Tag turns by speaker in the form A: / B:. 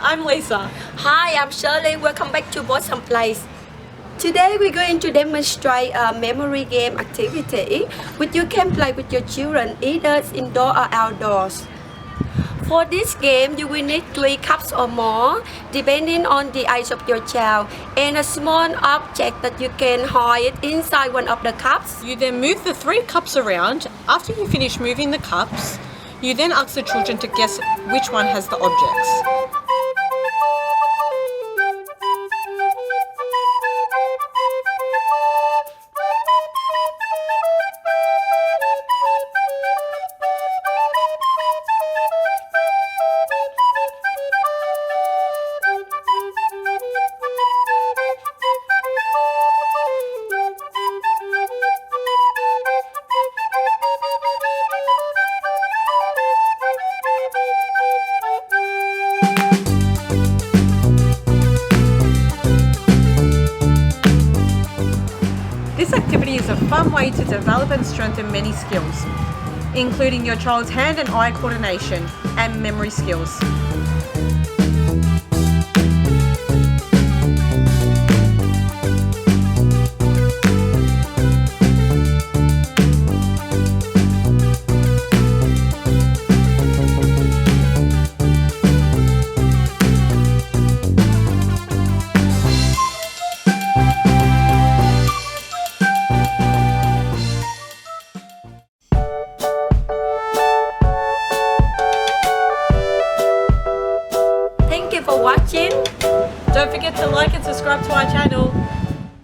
A: I'm Lisa.
B: Hi, I'm Shirley. Welcome back to Bosom Place. Today we're going to demonstrate a memory game activity which you can play with your children either indoor or outdoors. For this game, you will need 3 cups or more, depending on the age of your child, and a small object that you can hide inside one of the cups.
A: You then move the 3 cups around. After you finish moving the cups, you then ask the children to guess which one has the objects. This activity is a fun way to develop and strengthen many skills, including your child's hand and eye coordination and memory skills.